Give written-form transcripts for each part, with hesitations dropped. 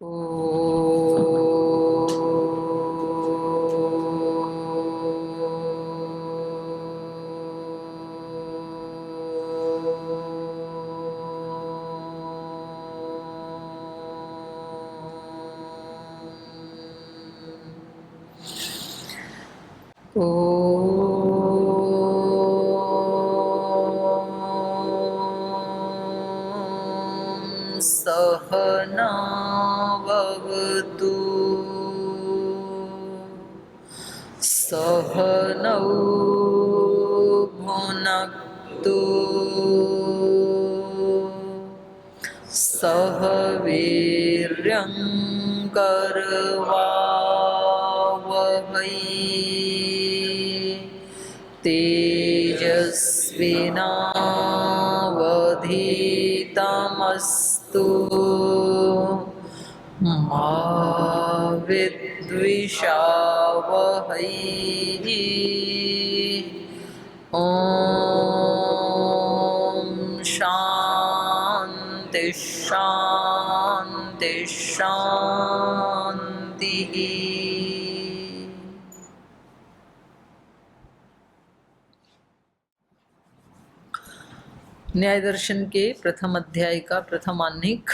सहनावतु सहनौ भुनक्तु सह वीर्यं करवावहै तेजस्विनावधीतमस्तु मा विद्विषावहै। ॐ शान्ति शान्ति शान्तिः। न्याय दर्शन के प्रथम अध्याय का प्रथम आह्निक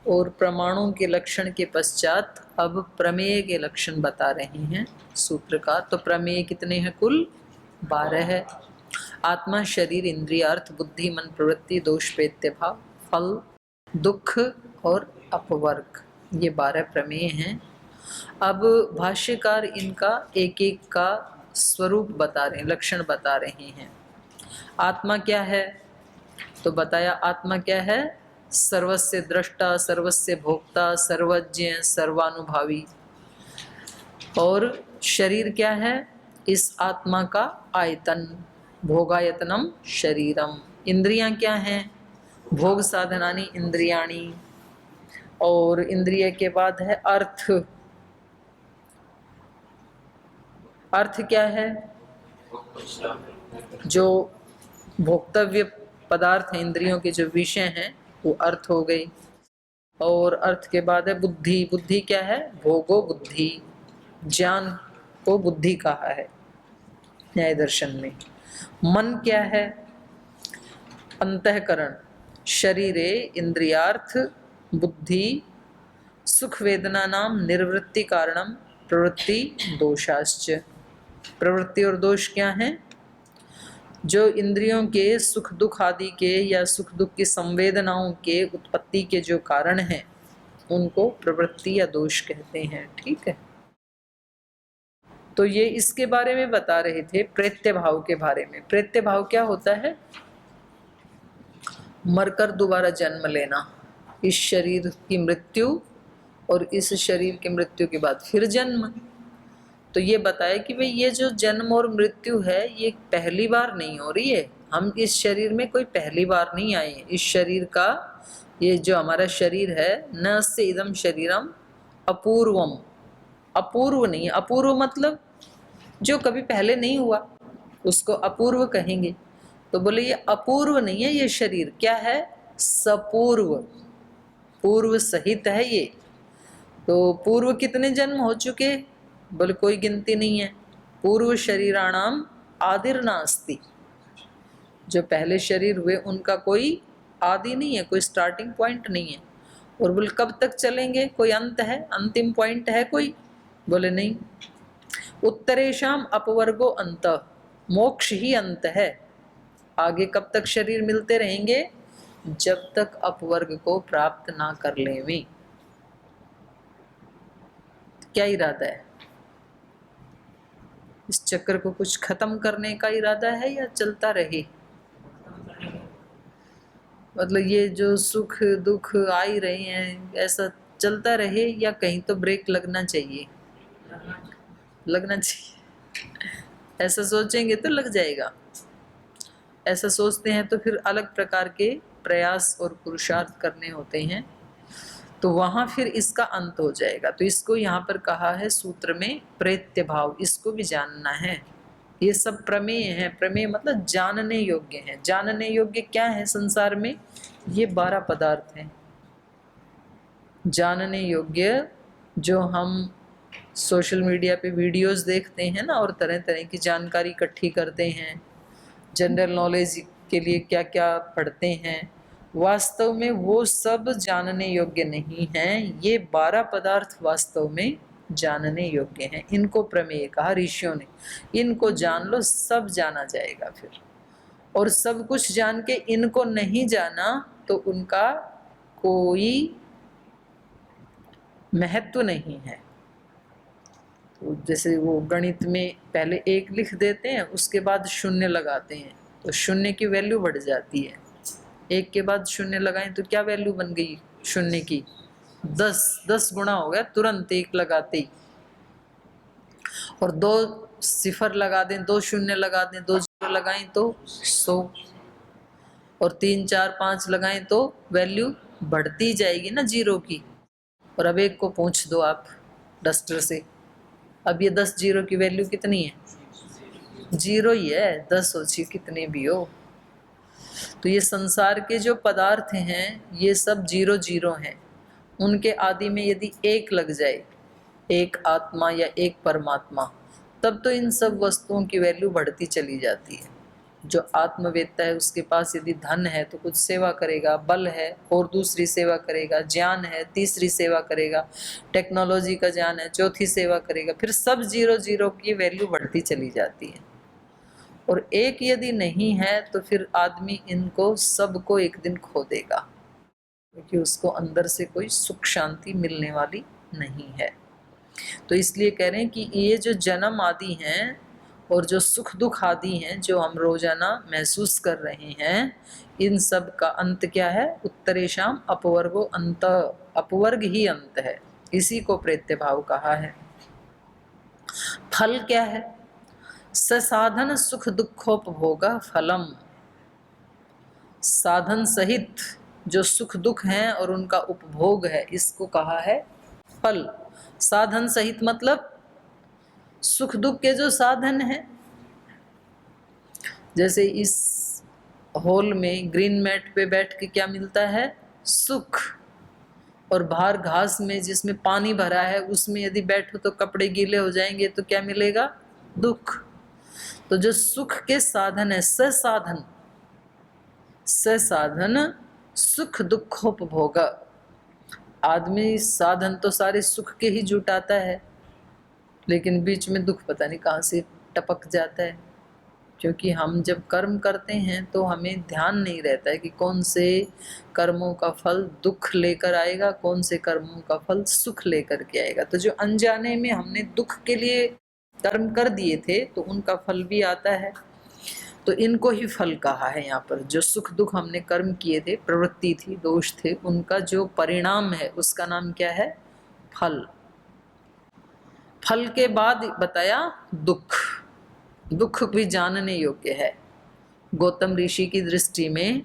और प्रमाणों के लक्षण के पश्चात अब प्रमेय के लक्षण बता रहे हैं सूत्रकार। तो प्रमेय कितने हैं? कुल 12 है। आत्मा, शरीर, इंद्रिय, अर्थ, बुद्धि, मन, प्रवृत्ति, दोष, पेत्य भाव, फल, दुख और अपवर्ग, ये 12 प्रमेय हैं। अब भाष्यकार इनका एक एक का स्वरूप बता रहे हैं, लक्षण बता रहे हैं। आत्मा क्या है? तो बताया आत्मा क्या है? सर्वस्य दृष्टा, सर्वस्य भोक्ता, सर्वज्ञ, सर्वानुभावी। और शरीर क्या है? इस आत्मा का आयतन, भोगायतनम शरीरम। इंद्रियां क्या हैं? भोग साधनानि इंद्रियाणि। और इंद्रिय के बाद है अर्थ। अर्थ क्या है? जो भोक्तव्य पदार्थ हैं, इंद्रियों के जो विषय हैं, वो अर्थ हो गई। और अर्थ के बाद है बुद्धि। बुद्धि क्या है? भोगो बुद्धि, ज्ञान को बुद्धि कहा है न्याय दर्शन में। मन क्या है? अंतःकरण, शरीरे इंद्रियार्थ बुद्धि सुख वेदना नाम निर्वृत्ति कारणम प्रवृत्ति दोषाश्च। प्रवृत्ति और दोष क्या हैं? जो इंद्रियों के सुख दुख आदि के या सुख दुख की संवेदनाओं के उत्पत्ति के जो कारण हैं, उनको प्रवृत्ति या दोष कहते हैं। ठीक है, तो ये इसके बारे में बता रहे थे, प्रेत्य भाव के बारे में। प्रेत्य भाव क्या होता है? मरकर दोबारा जन्म लेना, इस शरीर की मृत्यु और इस शरीर की मृत्यु के बाद फिर जन्म। तो ये बताया कि भाई ये जो जन्म और मृत्यु है, ये पहली बार नहीं हो रही है। हम इस शरीर में कोई पहली बार नहीं आए। इस शरीर का, ये जो हमारा शरीर है, न से इदम शरीरम अपूर्वम। अपूर्व नहीं, अपूर्व मतलब जो कभी पहले नहीं हुआ, उसको अपूर्व कहेंगे। तो बोले ये अपूर्व नहीं है, ये शरीर क्या है? सपूर्व, पूर्व सहित है ये। तो पूर्व कितने जन्म हो चुके? बोले कोई गिनती नहीं है। पूर्व शरीराणाम आदिर नास्ति। जो पहले शरीर हुए उनका कोई आदि नहीं है, कोई स्टार्टिंग पॉइंट नहीं है। और बोले कब तक चलेंगे? कोई अंत है, अंतिम पॉइंट है कोई? बोले नहीं। उत्तरेशम अपवर्गो अंत, मोक्ष ही अंत है। आगे कब तक शरीर मिलते रहेंगे? जब तक अपवर्ग को प्राप्त ना कर लें। क्या इरादा है? इस चक्र को कुछ खत्म करने का इरादा है या चलता रहे? मतलब ये जो सुख दुख आ ही रहे हैं, ऐसा चलता रहे या कहीं तो ब्रेक लगना चाहिए? लगना चाहिए। ऐसा सोचेंगे तो लग जाएगा। ऐसा सोचते हैं तो फिर अलग प्रकार के प्रयास और पुरुषार्थ करने होते हैं, तो वहां फिर इसका अंत हो जाएगा। तो इसको यहाँ पर कहा है सूत्र में प्रेत्य भाव, इसको भी जानना है। ये सब प्रमेय है। प्रमेय मतलब जानने योग्य है। जानने योग्य क्या है संसार में? ये 12 पदार्थ हैं। जानने योग्य जो हम सोशल मीडिया पे वीडियोस देखते हैं ना, और तरह तरह की जानकारी इकट्ठी करते हैं, जनरल नॉलेज के लिए क्या क्या पढ़ते हैं, वास्तव में वो सब जानने योग्य नहीं हैं। ये 12 पदार्थ वास्तव में जानने योग्य हैं। इनको प्रमेय कहा ऋषियों ने। इनको जान लो, सब जाना जाएगा फिर। और सब कुछ जान के इनको नहीं जाना तो उनका कोई महत्व नहीं है। तो जैसे वो गणित में पहले 1 लिख देते हैं, उसके बाद 0 लगाते हैं, तो 0 की वैल्यू बढ़ जाती है। 1 के बाद 0 लगाएं तो क्या वैल्यू बन गई 0 की? 10 गुना हो गया तुरंत 1 लगाते ही। और 2 सिफर लगा दें, 2 0 लगा दें, 2 0 लगाएं तो 100, और 3 4 5 लगाएं तो वैल्यू बढ़ती जाएगी ना जीरो की। और अब 1 को पूछ दो आप डस्टर से, अब ये 10 जीरो की वैल्यू कितनी है? 0 ही है, 10 हो छी कितने भी हो। तो ये संसार के जो पदार्थ हैं ये सब 0 0 हैं। उनके आदि में यदि 1 लग जाए, एक आत्मा या एक परमात्मा, तब तो इन सब वस्तुओं की वैल्यू बढ़ती चली जाती है। जो आत्मवेत्ता है उसके पास यदि धन है तो कुछ सेवा करेगा, बल है और दूसरी सेवा करेगा, ज्ञान है तीसरी सेवा करेगा, टेक्नोलॉजी का ज्ञान है चौथी सेवा करेगा, फिर सब 0 0 की वैल्यू बढ़ती चली जाती है। और एक यदि नहीं है तो फिर आदमी इनको सबको एक दिन खो देगा, क्योंकि उसको अंदर से कोई सुख शांति मिलने वाली नहीं है। तो इसलिए कह रहे हैं कि ये जो जन्म आदि हैं और जो सुख दुख आदि हैं जो हम रोजाना महसूस कर रहे हैं, इन सब का अंत क्या है? उत्तरेशाम अपवर्गो अंत, अपवर्ग ही अंत है। इसी को प्रेत्य भाव कहा है। फल क्या है? ससाधन सुख दुखोपभोग फलम। साधन सहित जो सुख दुख हैं और उनका उपभोग है, इसको कहा है फल। साधन सहित मतलब सुख दुख के जो साधन हैं, जैसे इस हॉल में ग्रीन मैट पे बैठ के क्या मिलता है? सुख। और बाहर घास में जिसमें पानी भरा है उसमें यदि बैठो तो कपड़े गीले हो जाएंगे तो क्या मिलेगा? दुख। तो जो सुख के साधन है, ससाधन, ससाधन सुख दुखोपभोग। आदमी साधन तो सारे सुख के ही जुटाता है, लेकिन बीच में दुख पता नहीं कहाँ से टपक जाता है। क्योंकि हम जब कर्म करते हैं तो हमें ध्यान नहीं रहता है कि कौन से कर्मों का फल दुख लेकर आएगा, कौन से कर्मों का फल सुख लेकर के आएगा। तो जो अनजाने में हमने दुख के लिए कर्म कर दिए थे तो उनका फल भी आता है। तो इनको ही फल कहा है यहाँ पर। जो सुख दुख हमने कर्म किए थे, प्रवृत्ति थी, दोष थे, उनका जो परिणाम है उसका नाम क्या है? फल। फल के बाद बताया दुख। दुख भी जानने योग्य है। गौतम ऋषि की दृष्टि में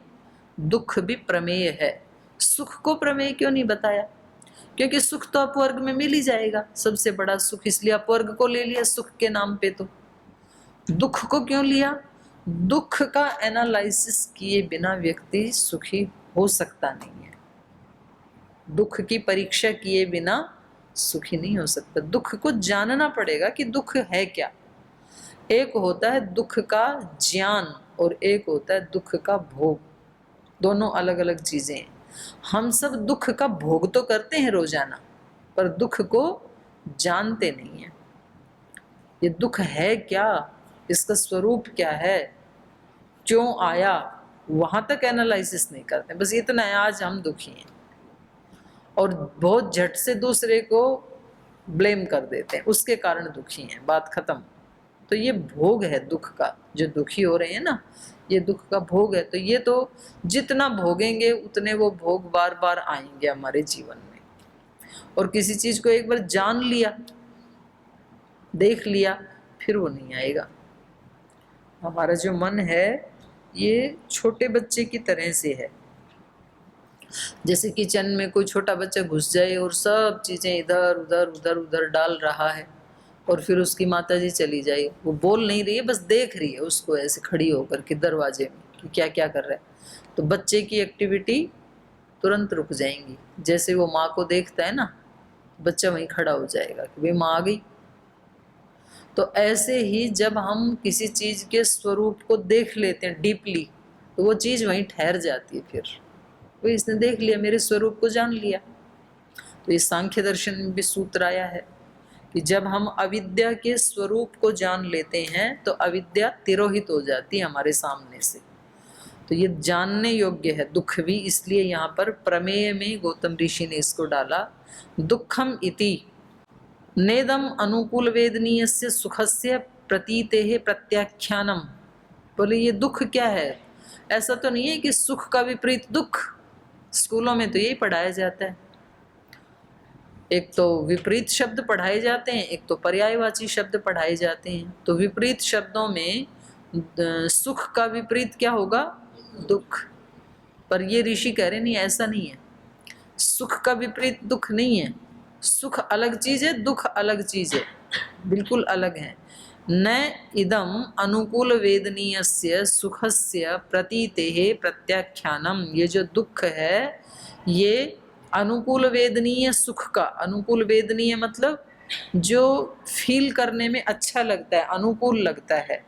दुख भी प्रमेय है। सुख को प्रमेय क्यों नहीं बताया? क्योंकि सुख तो अपवर्ग में मिल ही जाएगा, सबसे बड़ा सुख, इसलिए अपवर्ग को ले लिया सुख के नाम पे। तो दुख को क्यों लिया? दुख का एनालिसिस किए बिना व्यक्ति सुखी हो सकता नहीं है। दुख की परीक्षा किए बिना सुखी नहीं हो सकता। दुख को जानना पड़ेगा कि दुख है क्या। एक होता है दुख का ज्ञान और एक होता है दुख का भोग। दोनों अलग अलग चीजें हैं। हम सब दुख का भोग तो करते हैं रोजाना, पर दुख को जानते नहीं है। ये दुख है क्या, इसका स्वरूप क्या है, क्यों आया, वहां तक एनालिसिस नहीं करते। बस इतना है, आज हम दुखी हैं, और बहुत झट से दूसरे को ब्लेम कर देते हैं, उसके कारण दुखी हैं, बात खत्म। तो ये भोग है दुख का। जो दुखी हो रहे हैं ना, ये दुख का भोग है। तो ये तो जितना भोगेंगे उतने वो भोग बार बार आएंगे हमारे जीवन में। और किसी चीज को एक बार जान लिया, देख लिया, फिर वो नहीं आएगा। हमारा जो मन है ये छोटे बच्चे की तरह से है। जैसे किचन में कोई छोटा बच्चा घुस जाए और सब चीजें इधर उधर उधर उधर डाल रहा है, और फिर उसकी माताजी चली जाए, वो बोल नहीं रही है, बस देख रही है उसको ऐसे खड़ी होकर के दरवाजे में कि क्या क्या कर रहा है। तो बच्चे की एक्टिविटी तुरंत रुक जाएंगी। जैसे वो माँ को देखता है ना, बच्चा वहीं खड़ा हो जाएगा कि भाई माँ आ गई। तो ऐसे ही जब हम किसी चीज के स्वरूप को देख लेते हैं डीपली, तो वो चीज वहीं ठहर जाती है। फिर वो इसने देख लिया, मेरे स्वरूप को जान लिया। तो इस सांख्य दर्शन में भी सूत्र आया है कि जब हम अविद्या के स्वरूप को जान लेते हैं तो अविद्या तिरोहित हो जाती है हमारे सामने से। तो ये जानने योग्य है दुख भी, इसलिए यहाँ पर प्रमेय में गौतम ऋषि ने इसको डाला, दुखम इति नेदम अनुकूल वेदनीयस्य सुखस्य प्रतीतेः प्रत्याख्यानम। बोले ये दुख क्या है? ऐसा तो नहीं है कि सुख का विपरीत दुख, स्कूलों में तो यही पढ़ाया जाता है। एक तो विपरीत शब्द पढ़ाए जाते हैं, एक तो पर्यायवाची शब्द पढ़ाए जाते हैं। तो विपरीत शब्दों में सुख का विपरीत क्या होगा? दुख। पर ये ऋषि कह रहे नहीं, ऐसा नहीं है। सुख का विपरीत दुख नहीं है। सुख अलग चीज है, दुख अलग चीज है, बिल्कुल अलग है। न इदम अनुकूल वेदनीयस्य सुखस्य प्रतीतेः प्रत्याख्यानम। ये जो दुख है ये अनुकूल वेदनीय सुख का, अनुकूल वेदनीय मतलब जो फील करने में अच्छा लगता है, अनुकूल लगता है,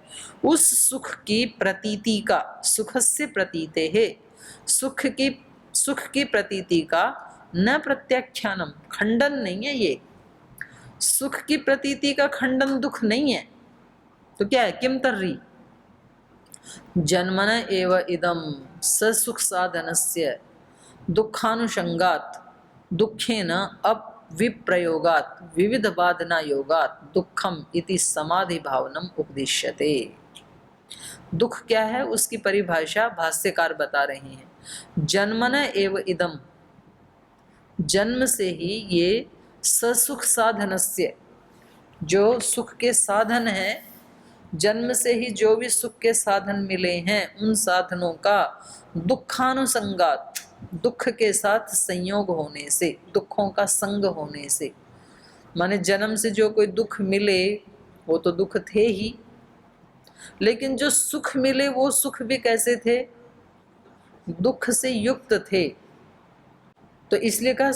उस सुख की प्रतीति का, सुखस्य प्रतीतेः, सुख की प्रतीति का न प्रत्याख्यानम, खंडन नहीं है। ये सुख की प्रतीति का खंडन दुख नहीं है। तो क्या है? किम तर्री जन्मन एव इदम ससुख साधनस्य दुखानुषंगात दुखेन अविप्रयोगात विविध बाधना योगात दुखम इति समाधि भावनम उपदिश्यते। दुख क्या है उसकी परिभाषा भाष्यकार बता रहे हैं। जन्मन एव इदम, जन्म से ही ये ससुख साधनस्य, जो सुख के साधन है, जन्म से ही जो भी सुख के साधन मिले हैं उन साधनों का दुखानुसंगात, दुख के साथ संयोग होने से, दुखों का संग होने से, माने जन्म से जो कोई दुख मिले वो तो दुख थे ही, लेकिन जो सुख मिले वो सुख भी कैसे थे? दुख से युक्त थे। तो इसलिए कहा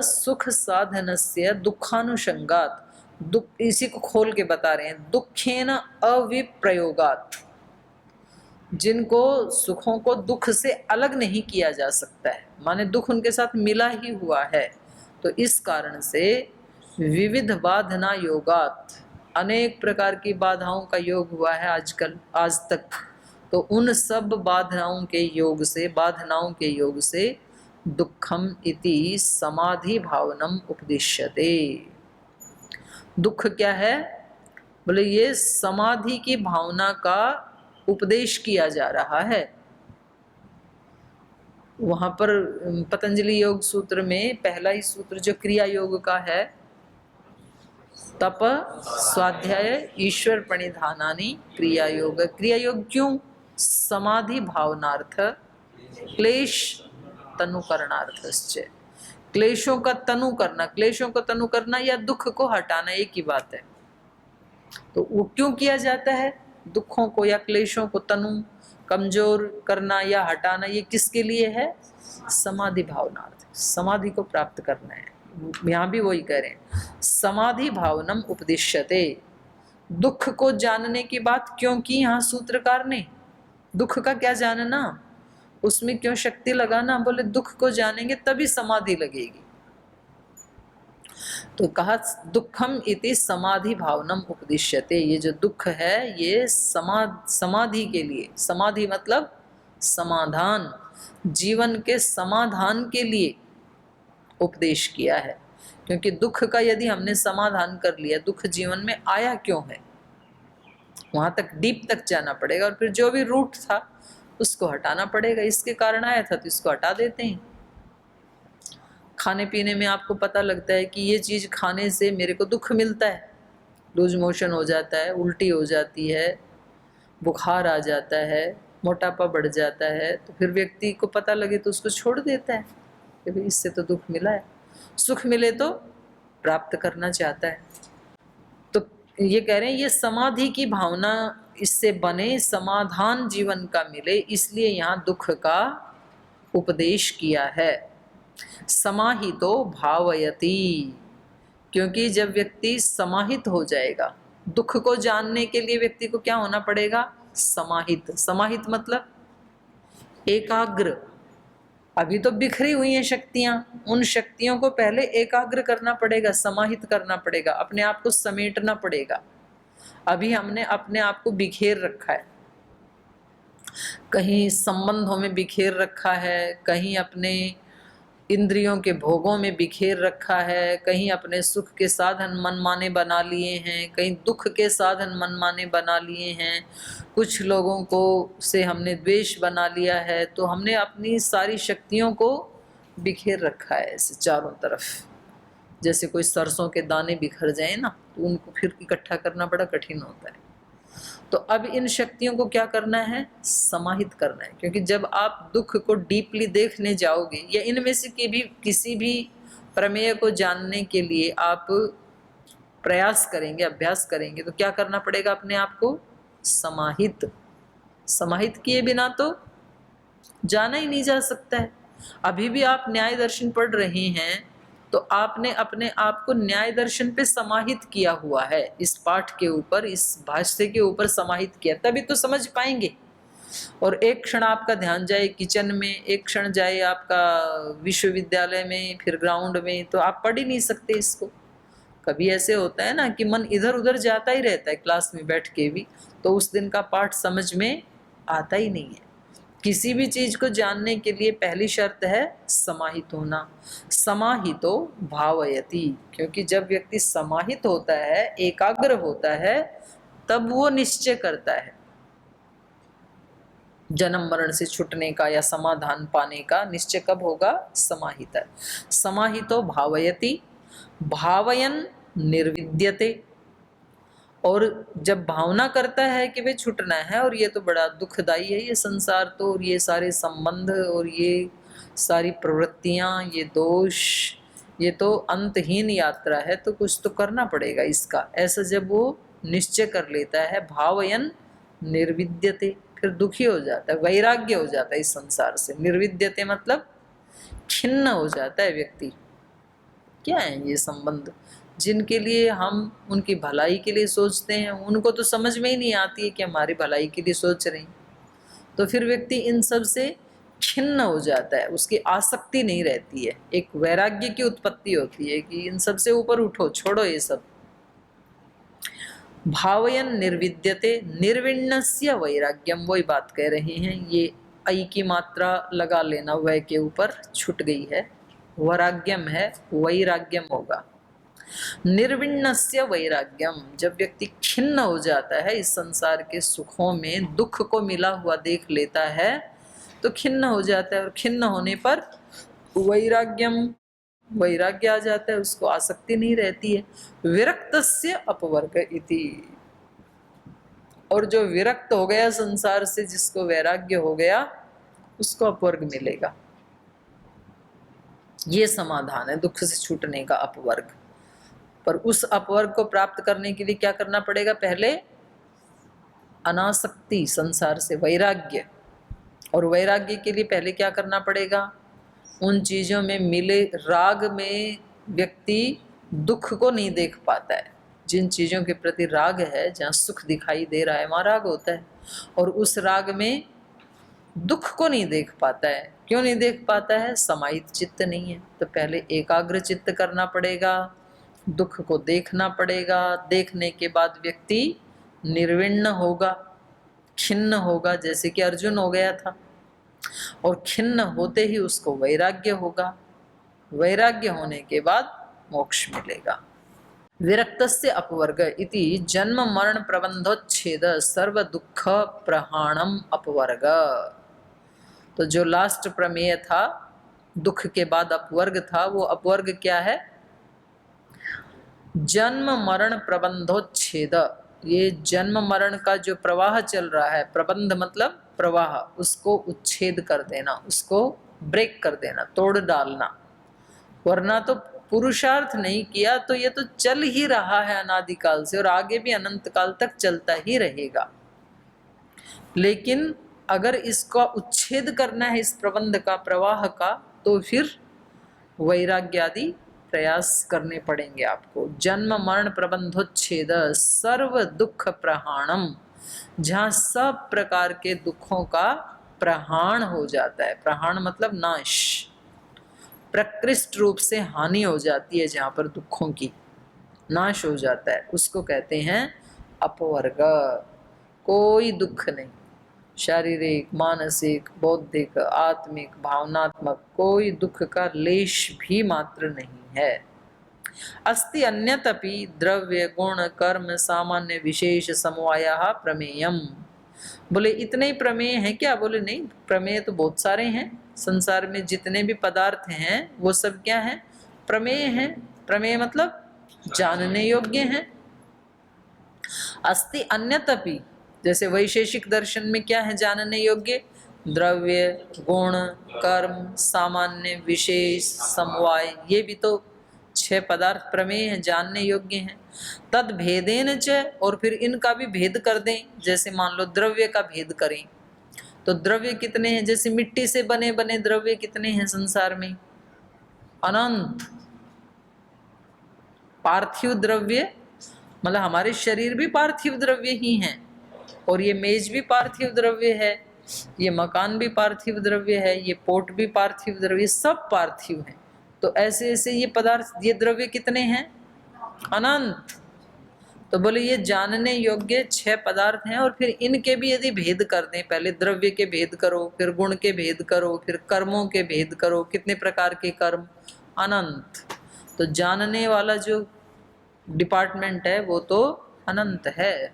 सुख साधनस्य दुखानुषंगात, दुख, इसी को खोल के बता रहे हैं, दुखेन अविप्रयोगात, जिनको सुखों को दुख से अलग नहीं किया जा सकता है, माने दुख उनके साथ मिला ही हुआ है। तो इस कारण से विविध बाधना योगात, अनेक प्रकार की बाधाओं का योग हुआ है आजकल, आज तक। तो उन सब बाधाओं के योग से, बाधनाओं के योग से दुखम इति समाधि भावनम उपदिश्यते। दुख क्या है? बोले ये समाधि की भावना का उपदेश किया जा रहा है। वहां पर पतंजलि योग सूत्र में पहला ही सूत्र जो क्रिया योग का है, तप स्वाध्याय ईश्वर प्रणिधानानि क्रिया योग। क्रिया योग क्यों? समाधि भावनार्थ क्लेश तनुकरणार्थस्य, क्लेशों का तनु करना, क्लेशों का तनु करना या दुख को हटाना, एक ही बात है। तो वो क्यों किया जाता है? दुखों को या क्लेशों को तनु, कमजोर करना या हटाना, ये किसके लिए है? समाधि भावनार्थ, समाधि को प्राप्त करना है। यहाँ भी वही कह रहे हैं, समाधि भावनम उपदिश्यते। दुख को जानने की बात क्यों की यहाँ सूत्रकार ने? दुख का क्या जानना, उसमें क्यों शक्ति लगाना? बोले दुख को जानेंगे तभी समाधि लगेगी। तो कहा दुखम इति समाधि भावनम उपदिश्यते। ये जो दुख है ये समाधि के लिए, समाधि मतलब समाधान, जीवन के समाधान के लिए उपदेश किया है। क्योंकि दुख का यदि हमने समाधान कर लिया, दुख जीवन में आया क्यों है, वहां तक डीप तक जाना पड़ेगा और फिर जो भी रूट था उसको हटाना पड़ेगा। इसके कारण आया था तो इसको हटा देते हैं। खाने पीने में आपको पता लगता है कि ये चीज़ खाने से मेरे को दुख मिलता है, लूज मोशन हो जाता है, उल्टी हो जाती है, बुखार आ जाता है, मोटापा बढ़ जाता है, तो फिर व्यक्ति को पता लगे तो उसको छोड़ देता है कि भाई इससे तो दुख मिला है। सुख मिले तो प्राप्त करना चाहता है। तो ये कह रहे हैं ये समाधि की भावना इससे बने, समाधान जीवन का मिले, इसलिए यहाँ दुख का उपदेश किया है। समाहितो भावयति, क्योंकि जब व्यक्ति समाहित हो जाएगा, दुख को जानने के लिए व्यक्ति को क्या होना पड़ेगा? समाहित। समाहित मतलब एकाग्र। अभी तो बिखरी हुई हैं शक्तियां, उन शक्तियों को पहले एकाग्र करना पड़ेगा, समाहित करना पड़ेगा, अपने आप को समेटना पड़ेगा। अभी हमने अपने आप को बिखेर रखा है, कहीं संबंधों में बिखेर रखा है, कहीं अपने इंद्रियों के भोगों में बिखेर रखा है, कहीं अपने सुख के साधन मनमाने बना लिए हैं, कहीं दुख के साधन मनमाने बना लिए हैं, कुछ लोगों को से हमने द्वेष बना लिया है। तो हमने अपनी सारी शक्तियों को बिखेर रखा है ऐसे चारों तरफ। जैसे कोई सरसों के दाने बिखर जाए ना, तो उनको फिर इकट्ठा करना बड़ा कठिन होता है। तो अब इन शक्तियों को क्या करना है? समाहित करना है। क्योंकि जब आप दुख को डीपली देखने जाओगे, या इनमें से किसी भी प्रमेय को जानने के लिए आप प्रयास करेंगे, अभ्यास करेंगे, तो क्या करना पड़ेगा? अपने आप को समाहित। समाहित किए बिना तो जाना ही नहीं जा सकता है। अभी भी आप न्याय दर्शन पढ़ रहे हैं, तो आपने अपने आप को न्याय दर्शन पे समाहित किया हुआ है, इस पाठ के ऊपर, इस भाष्य के ऊपर समाहित किया, तभी तो समझ पाएंगे। और एक क्षण आपका ध्यान जाए किचन में, एक क्षण जाए आपका विश्वविद्यालय में, फिर ग्राउंड में, तो आप पढ़ ही नहीं सकते इसको। कभी ऐसे होता है ना कि मन इधर उधर जाता ही रहता है क्लास में बैठ के भी, तो उस दिन का पाठ समझ में आता ही नहीं है। किसी भी चीज को जानने के लिए पहली शर्त है समाहित होना। समाहितो भावयति, क्योंकि जब व्यक्ति समाहित होता है, एकाग्र होता है, तब वो निश्चय करता है जन्म मरण से छूटने का या समाधान पाने का। निश्चय कब होगा? समाहित है। समाहितो भावयति, भावयन निर्विद्यते। और जब भावना करता है कि वे छूटना है, और ये तो बड़ा दुखदाई है ये संसार तो, और ये सारे संबंध और ये सारी प्रवृत्तियां, ये दोष, ये तो अंतहीन यात्रा है, तो कुछ तो करना पड़ेगा इसका, ऐसा जब वो निश्चय कर लेता है, भावयन निर्विद्यते, फिर दुखी हो जाता है, वैराग्य हो जाता है इस संसार से। निर्विद्यते मतलब खिन्न हो जाता है व्यक्ति। क्या है ये संबंध जिनके लिए हम उनकी भलाई के लिए सोचते हैं, उनको तो समझ में ही नहीं आती है कि हमारी भलाई के लिए सोच रहे हैं। तो फिर व्यक्ति इन सब से खिन्न हो जाता है, उसकी आसक्ति नहीं रहती है, एक वैराग्य की उत्पत्ति होती है कि इन सब से ऊपर उठो, छोड़ो ये सब। भावयन निर्विद्यते, निर्विण्णस्य वैराग्यम, वही बात कह रहे हैं। ये ऐ की मात्रा लगा लेना, वै के ऊपर छूट गई है, वैराग्यम है, वैराग्यम होगा। निर्विण्णस्य वैराग्यम, जब व्यक्ति खिन्न हो जाता है इस संसार के सुखों में, दुख को मिला हुआ देख लेता है तो खिन्न हो जाता है, और खिन्न होने पर वैराग्यम, वैराग्य आ जाता है, उसको आसक्ति नहीं रहती है। विरक्तस्य अपवर्ग इति, और जो विरक्त हो गया संसार से, जिसको वैराग्य हो गया, उसको अपवर्ग मिलेगा। ये समाधान है दुख से छूटने का, अपवर्ग। पर उस अपवर्ग को प्राप्त करने के लिए क्या करना पड़ेगा? पहले अनासक्ति संसार से, वैराग्य। और वैराग्य के लिए पहले क्या करना पड़ेगा? उन चीजों में मिले राग में व्यक्ति दुख को नहीं देख पाता है। जिन चीजों के प्रति राग है, जहाँ सुख दिखाई दे रहा है, वहाँ राग होता है, और उस राग में दुख को नहीं देख पाता है। क्यों नहीं देख पाता है? समाहित चित्त नहीं है। तो पहले एकाग्र चित्त करना पड़ेगा, दुख को देखना पड़ेगा। देखने के बाद व्यक्ति निर्विण्ण होगा, खिन्न होगा, जैसे कि अर्जुन हो गया था, और खिन्न होते ही उसको वैराग्य होगा। वैराग्य होने के बाद मोक्ष मिलेगा। विरक्तस्य अपवर्ग इति जन्म मरण प्रबंधोच्छेद सर्व दुख प्रहाणम अपवर्ग। तो जो लास्ट प्रमेय था, दुख के बाद अपवर्ग था, वो अपवर्ग क्या है? जन्म मरण प्रबंधोच्छेद। ये जन्म मरण का जो प्रवाह चल रहा है, प्रबंध मतलब प्रवाह, उसको उच्छेद कर देना, उसको ब्रेक कर देना, तोड़ डालना। वरना तो पुरुषार्थ नहीं किया तो ये तो चल ही रहा है अनादिकाल से, और आगे भी अनंत काल तक चलता ही रहेगा। लेकिन अगर इसका उच्छेद करना है इस प्रबंध का, प्रवाह का, तो फिर वैराग्य आदि प्रयास करने पड़ेंगे आपको। जन्म मरण प्रबंधोच्छेद सर्व दुख प्रहाणम, जहाँ सब प्रकार के दुखों का प्रहाण हो जाता है। प्रहाण मतलब नाश, प्रकृष्ट रूप से हानि हो जाती है, जहाँ पर दुखों की नाश हो जाता है, उसको कहते हैं अपवर्ग। कोई दुख नहीं, शारीरिक, मानसिक, बौद्धिक, आत्मिक, भावनात्मक, कोई दुख का लेश भी मात्र नहीं है। अस्ति अन्यतपि द्रव्य गुण कर्म सामान्य विशेष समवायः प्रमेयम। बोले इतने ही प्रमेय हैं क्या? बोले नहीं, प्रमेय तो बहुत सारे हैं। संसार में जितने भी पदार्थ हैं वो सब क्या हैं? प्रमेय हैं। प्रमेय मतलब जानने योग्य हैं। अस्ति अन्यतपि, जैसे वैशेषिक दर्शन में क्या है जानने योग्य? द्रव्य गुण कर्म सामान्य विशेष समवाय, ये भी तो 6 पदार्थ प्रमेय हैं, जानने योग्य हैं। तद भेदेन च, और फिर इनका भी भेद कर दें। जैसे मान लो द्रव्य का भेद करें तो द्रव्य कितने हैं? जैसे मिट्टी से बने बने द्रव्य कितने हैं संसार में? अनंत। पार्थिव द्रव्य मतलब हमारे शरीर भी पार्थिव द्रव्य ही हैं, और ये मेज भी पार्थिव द्रव्य है, ये मकान भी पार्थिव द्रव्य है, ये पोट भी पार्थिव द्रव्य, सब पार्थिव हैं। तो ऐसे ऐसे ये पदार्थ, ये द्रव्य कितने हैं? अनंत। तो बोले ये जानने योग्य 6 पदार्थ हैं, और फिर इनके भी यदि भेद कर दें, पहले द्रव्य के भेद करो, फिर गुण के भेद करो, फिर कर्मों के भेद करो, कितने प्रकार के कर्म? अनंत। तो जानने वाला जो डिपार्टमेंट है वो तो अनंत है।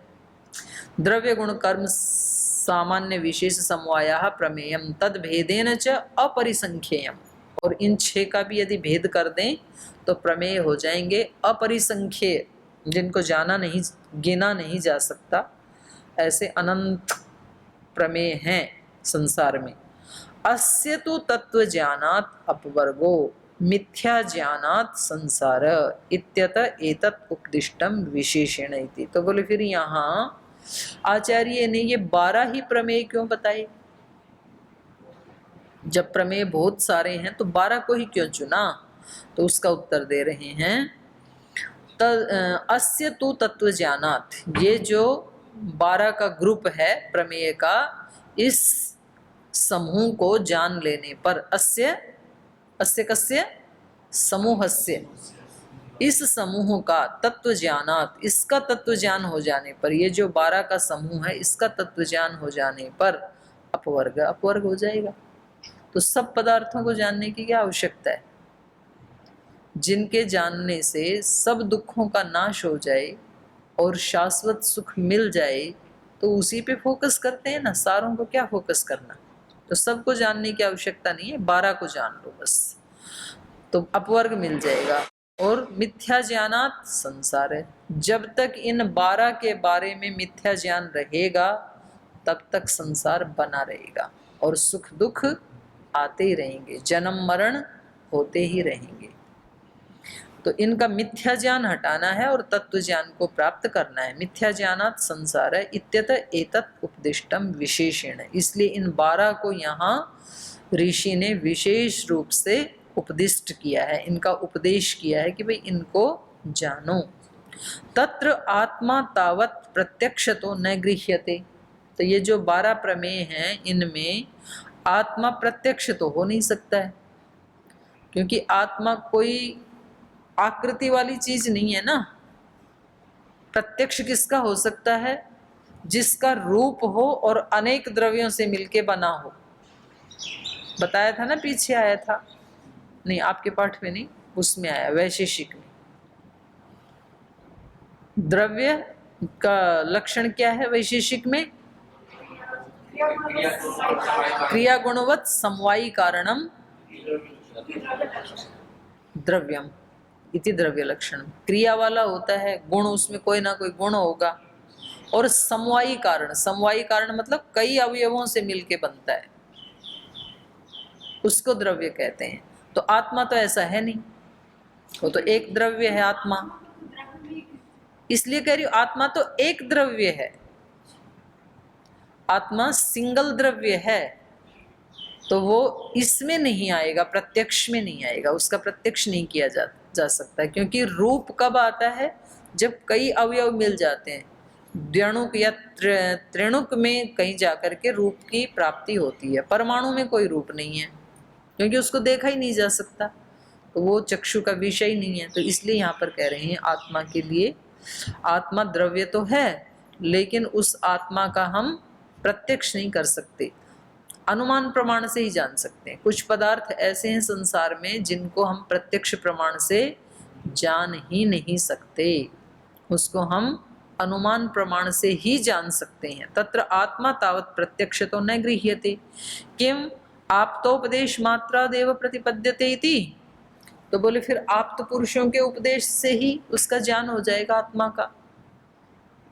द्रव्य गुण कर्म सामान्य विशेष समवायः प्रमेयम तद भेदेन च अपरिसंख्येयम, और इन 6 का भी यदि भेद कर दें तो प्रमेय हो जाएंगे अपरिसंख्येय, जिनको जाना नहीं, गिना नहीं जा सकता, ऐसे अनंत प्रमेय हैं संसार में। अस्य तु तत्व ज्ञानात् अपवर्गो मिथ्या ज्ञानात् संसार इत्यत एतत् उपदिष्टम विशेषेण इति। तो बोले फिर यहाँ आचार्य ने ये 12 ही प्रमेय क्यों बताए? जब प्रमेय बहुत सारे हैं तो 12 को ही क्यों चुना? तो उसका उत्तर दे रहे हैं, अस्य तु तत्व ज्ञानात्, ये जो 12 का ग्रुप है प्रमेय का, इस समूह को जान लेने पर, अस्य अस्य कस्य समूहस्य, इस समूह का तत्व ज्ञानात्, इसका तत्व ज्ञान हो जाने पर, ये जो 12 का समूह है इसका तत्व ज्ञान हो जाने पर अपवर्ग, अपवर्ग हो जाएगा। तो सब पदार्थों को जानने की क्या आवश्यकता है? जिनके जानने से सब दुखों का नाश हो जाए और शाश्वत सुख मिल जाए, तो उसी पे फोकस करते हैं ना, सारों को क्या फोकस करना? तो सबको जानने की आवश्यकता नहीं है, 12 को जान लो बस, तो अपवर्ग मिल जाएगा। और मिथ्या ज्ञानात् संसार है, जब तक इन 12 के बारे में मिथ्या ज्ञान रहेगा तब तक संसार बना रहेगा और सुख दुख आते ही रहेंगे, जन्म मरण होते ही रहेंगे। तो इनका मिथ्या ज्ञान हटाना है और तत्व ज्ञान को प्राप्त करना है। मिथ्या ज्ञानात् संसार है इत्यत एतत् उपदिष्टम विशेषेण, इसलिए इन 12 को यहाँ ऋषि ने विशेष रूप से उपदिष्ट किया है, इनका उपदेश किया है कि भाई इनको जानो। तत्र आत्मा तावत् प्रत्यक्षतो न गृह्यते। तो ये जो 12 प्रमेय हैं इनमें आत्मा प्रत्यक्ष तो हो नहीं सकता है, क्योंकि आत्मा कोई आकृति वाली चीज नहीं है ना। प्रत्यक्ष किसका हो सकता है? जिसका रूप हो और अनेक द्रव्यों से मिलके बना हो। बताया था ना, पीछे आया था, नहीं आपके पाठ में नहीं, उसमें आया वैशेषिक में। द्रव्य का लक्षण क्या है वैशेषिक में? क्रिया गुणवत् समवायी कारणम द्रव्यम इति द्रव्य लक्षण। क्रिया वाला होता है, गुण उसमें कोई ना कोई गुण होगा, और समवायी कारण, समवायी कारण मतलब कई अवयवों से मिलके बनता है, उसको द्रव्य कहते हैं। तो आत्मा तो ऐसा है नहीं, वो तो एक द्रव्य है आत्मा। इसलिए कह रही हूं आत्मा तो एक द्रव्य है, आत्मा सिंगल द्रव्य है तो वो इसमें नहीं आएगा, प्रत्यक्ष में नहीं आएगा, उसका प्रत्यक्ष नहीं किया जा सकता, क्योंकि रूप कब आता है? जब कई अवयव मिल जाते हैं, द्व्यणुक या त्रिणुक में कहीं जाकर के रूप की प्राप्ति होती है। परमाणु में कोई रूप नहीं है क्योंकि उसको देखा ही नहीं जा सकता, तो वो चक्षु का विषय नहीं है। तो इसलिए यहाँ पर कह रहे हैं आत्मा के लिए, आत्मा द्रव्य तो है लेकिन उस आत्मा का हम प्रत्यक्ष नहीं कर सकते, अनुमान प्रमाण से ही जान सकते हैं। कुछ पदार्थ ऐसे हैं संसार में जिनको हम प्रत्यक्ष प्रमाण से जान ही नहीं सकते, उसको हम अनुमान प्रमाण से ही जान सकते हैं। तत्र आत्मा तावत प्रत्यक्ष तो न गृह्यते किम आप्तोपदेश मात्रादेव प्रतिपद्यते इति। तो बोले फिर आप तो पुरुषों के उपदेश से ही उसका ज्ञान हो जाएगा आत्मा का।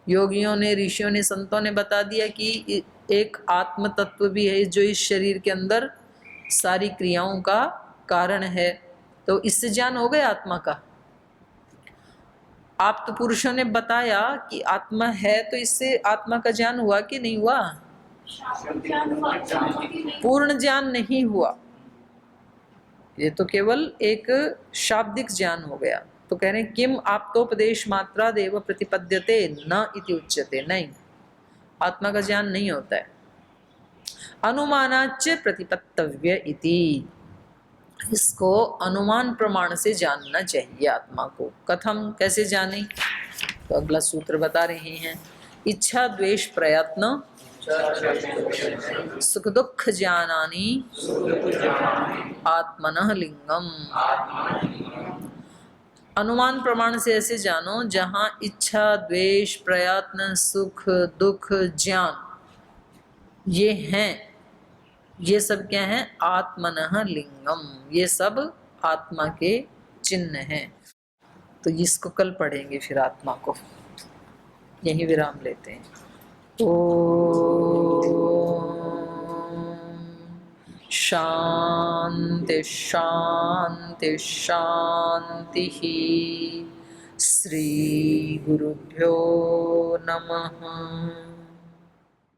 योगियों ने, ऋषियों ने, संतों ने बता दिया कि एक आत्म तत्व भी है जो इस शरीर के अंदर सारी क्रियाओं का कारण है, तो इससे ज्ञान हो गया आत्मा का। आप तो पुरुषों ने बताया कि आत्मा है, तो इससे आत्मा का ज्ञान हुआ कि नहीं हुआ? पूर्ण ज्ञान नहीं हुआ, ये तो केवल एक शाब्दिक ज्ञान हो गया। तो कह रहे हैं किम आप्तोपदेश मात्रा देव प्रतिपद्यते न इति उच्यते, नहीं, आत्मा का ज्ञान नहीं होता है। अनुमानाच्च प्रतिपत्तव्य इति, इसको अनुमान प्रमाण से जानना चाहिए आत्मा को। कथम, कैसे जाने? तो अगला सूत्र बता रहे हैं, इच्छा द्वेष प्रयत्न सुख दुख ज्ञानानि आत्मनः लिंगम। अनुमान प्रमाण से ऐसे जानो जहाँ इच्छा द्वेष प्रयत्न सुख दुख ज्ञान ये हैं, ये सब क्या हैं? आत्मनः लिंगम, ये सब आत्मा के चिन्ह हैं। तो इसको कल पढ़ेंगे फिर आत्मा को, यही विराम लेते हैं। शांति शांति शांति। श्री गुरुभ्यो नमः।